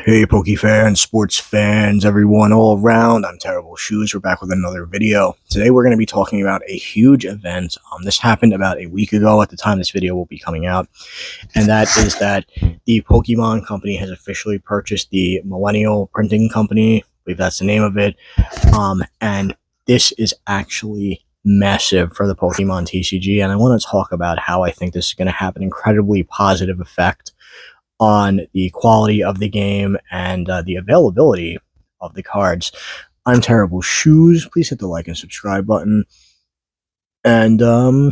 Hey, Poke fans, sports fans, everyone all around. I'm Terrible Shoes. We're back with another video. Today, we're going to be talking about a huge event. This happened about a week ago at the time this video will be coming out. And that is that the Pokemon Company has officially purchased the Millennial Printing Company. I believe that's the name of it. And this is actually massive for the Pokemon TCG. And I want to talk about how I think this is going to have an incredibly positive effect on the quality of the game and the availability of the cards. I'm Terrible Shoes. Please hit the like and subscribe button. And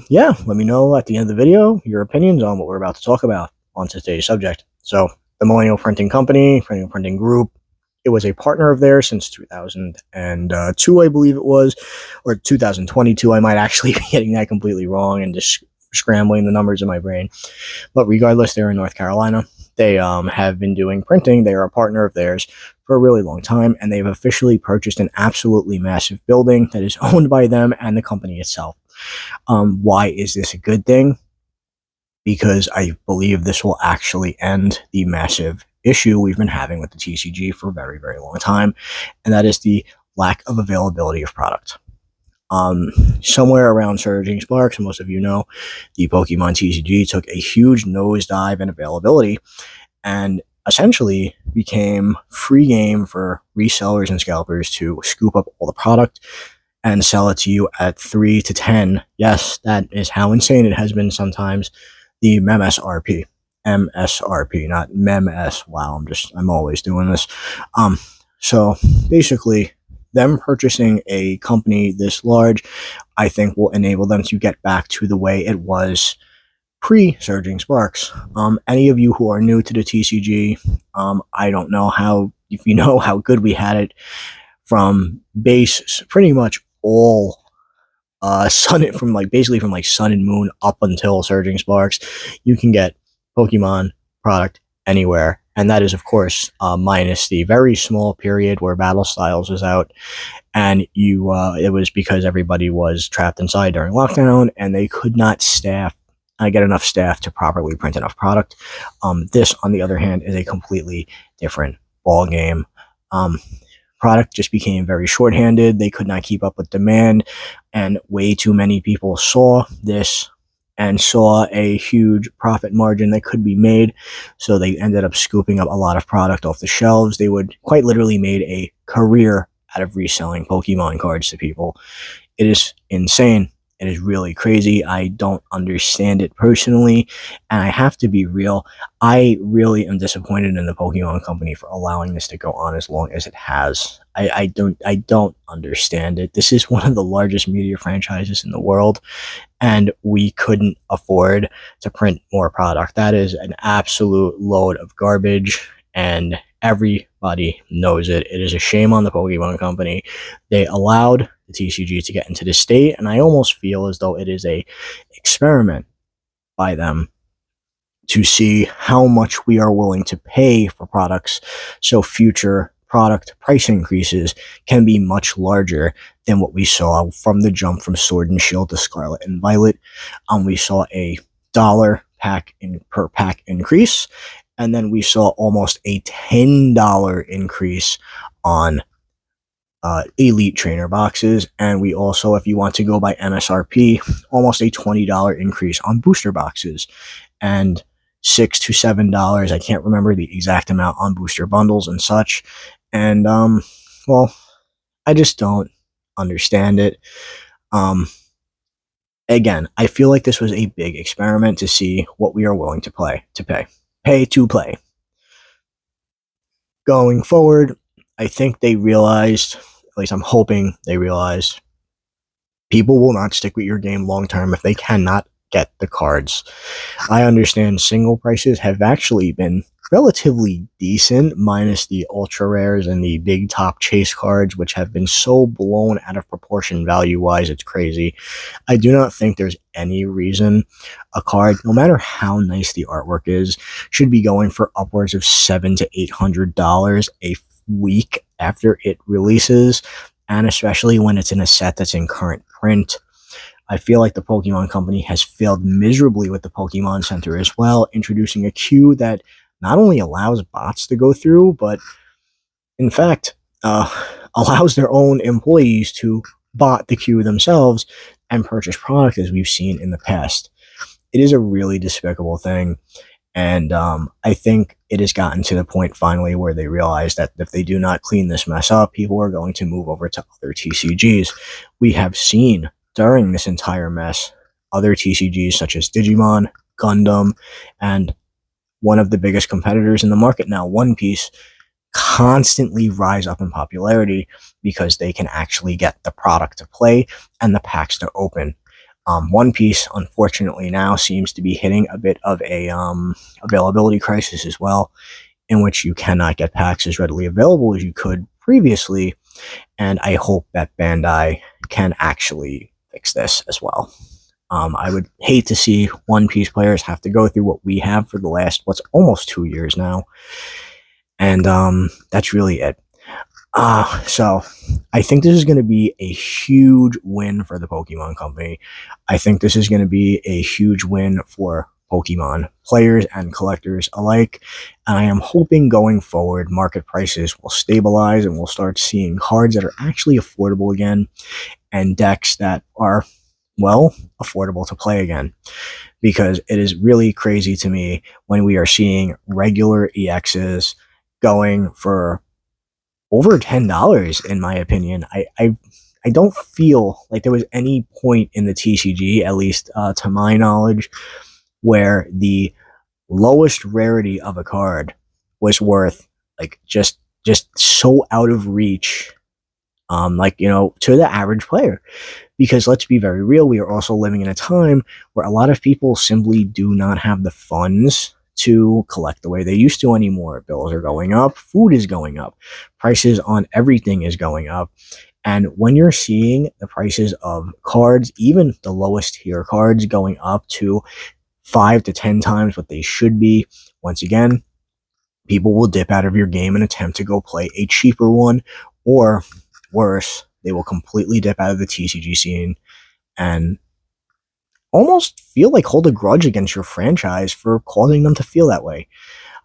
yeah, let me know at the end of the video your opinions on what we're about to talk about on today's subject. So, the Millennial Printing Company, Millennial Printing Group, it was a partner of theirs since 2002, I believe it was, or 2022. I might actually be getting that completely wrong and just scrambling the numbers in my brain. But regardless, they're in North Carolina. They have been doing printing. They are a partner of theirs for a really long time, and they've officially purchased an absolutely massive building that is owned by them and the company itself. Why is this a good thing? Because I believe this will actually end the massive issue we've been having with the TCG for a very, very long time, and that is the lack of availability of product. Somewhere around Surging Sparks, most of you know, the Pokemon TCG took a huge nosedive in availability and essentially became free game for resellers and scalpers to scoop up all the product and sell it to you at 3 to 10. Yes, that is how insane it has been sometimes. The MSRP. MSRP, not MEMS. Wow, I'm always doing this. So basically, them purchasing a company this large, I think, will enable them to get back to the way it was pre-Surging Sparks. Any of you who are new to the TCG, I don't know if you know how good we had it from base, pretty much all basically from Sun and Moon up until Surging Sparks. You can get Pokemon product anywhere. And that is, of course, minus the very small period where Battle Styles was out, and it was because everybody was trapped inside during lockdown, and they could not get enough staff to properly print enough product. This, on the other hand, is a completely different ball game. Product just became very shorthanded. They could not keep up with demand, and way too many people saw this and saw a huge profit margin that could be made, so they ended up scooping up a lot of product off the shelves. They would quite literally made a career out of reselling Pokemon cards to people. It is insane. It is really crazy. I don't understand it personally, and I have to be real. I really am disappointed in the Pokemon Company for allowing this to go on as long as it has. I don't understand it. This is one of the largest media franchises in the world, and we couldn't afford to print more product. That is an absolute load of garbage, and everybody knows it. It is a shame on the Pokemon Company. They allowed the TCG to get into this state, and I almost feel as though it is a experiment by them to see how much we are willing to pay for products, so future product price increases can be much larger than what we saw from the jump from Sword and Shield to Scarlet and Violet. We saw a $1 per pack increase, and then we saw almost a $10 increase on Elite Trainer boxes, and we also, if you want to go by MSRP, almost a $20 increase on booster boxes, and $6 to $7, I can't remember the exact amount, on booster bundles and such. And well, I just don't understand it. Again, I feel like this was a big experiment to see what we are willing to pay to play. Going forward, I think they realized, at least I'm hoping they realized, people will not stick with your game long term if they cannot get the cards. I understand single prices have actually been relatively decent, minus the ultra rares and the big top chase cards, which have been so blown out of proportion value wise, it's crazy. I do not think there's any reason a card, no matter how nice the artwork is, should be going for upwards of $700 to $800 a week after it releases, and especially when it's in a set that's in current print. I feel like the Pokemon Company has failed miserably with the Pokemon Center as well, introducing a queue that not only allows bots to go through, but in fact, uh, allows their own employees to bot the queue themselves and purchase product, as we've seen in the past. It is a really despicable thing. And I think it has gotten to the point finally where they realize that if they do not clean this mess up, people are going to move over to other TCGs. We have seen during this entire mess other TCGs such as Digimon, Gundam, and one of the biggest competitors in the market now, One Piece, constantly rise up in popularity because they can actually get the product to play and the packs to open. One Piece, unfortunately, now seems to be hitting a bit of a availability crisis as well, in which you cannot get packs as readily available as you could previously, and I hope that Bandai can actually fix this as well. I would hate to see One Piece players have to go through what we have for the last, what's almost 2 years now, and that's really it. So I think this is going to be a huge win for the Pokemon Company. I think this is going to be a huge win for Pokemon players and collectors alike. And I am hoping going forward, market prices will stabilize and we'll start seeing cards that are actually affordable again and decks that are, well, affordable to play again. Because it is really crazy to me when we are seeing regular EXs going for over $10, in my opinion. I don't feel like there was any point in the TCG, at least to my knowledge, where the lowest rarity of a card was worth like just so out of reach, to the average player. Because let's be very real, we are also living in a time where a lot of people simply do not have the funds to collect the way they used to anymore. Bills are going up, food is going up, prices on everything is going up. And when you're seeing the prices of cards, even the lowest tier cards, going up to 5 to 10 times what they should be, once again, people will dip out of your game and attempt to go play a cheaper one, or worse, they will completely dip out of the TCG scene and almost feel like hold a grudge against your franchise for causing them to feel that way.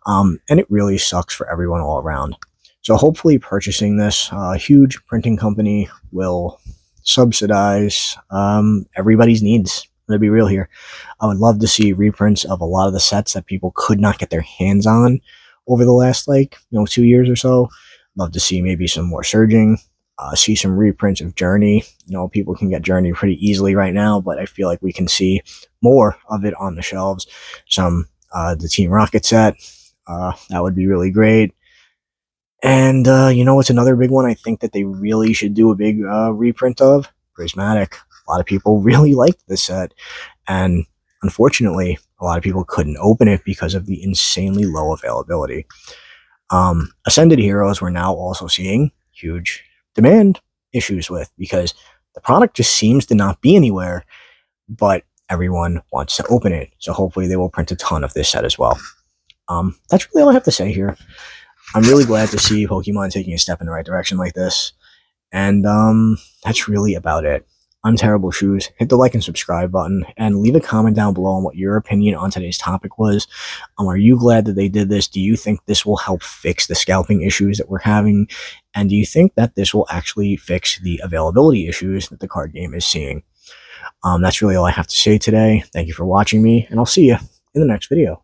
And it really sucks for everyone all around. So hopefully purchasing this huge printing company will subsidize everybody's needs. I'm going to be real here. I would love to see reprints of a lot of the sets that people could not get their hands on over the last 2 years or so. Love to see maybe some more surging. See some reprints of Journey. People can get Journey pretty easily right now, but I feel like we can see more of it on the shelves. Some the Team Rocket set, that would be really great. And what's another big one I think that they really should do a big reprint of? Prismatic. A lot of people really liked this set, and unfortunately, a lot of people couldn't open it because of the insanely low availability. Ascended Heroes we're now also seeing huge demand issues with, because the product just seems to not be anywhere, but everyone wants to open it. So hopefully they will print a ton of this set as well. That's really all I have to say here. I'm really glad to see Pokemon taking a step in the right direction like this. And that's really about it. I'm Terrible Shoes. Hit the like and subscribe button and leave a comment down below on what your opinion on today's topic was. Are you glad that they did this? Do you think this will help fix the scalping issues that we're having? And do you think that this will actually fix the availability issues that the card game is seeing? That's really all I have to say today. Thank you for watching me, and I'll see you in the next video.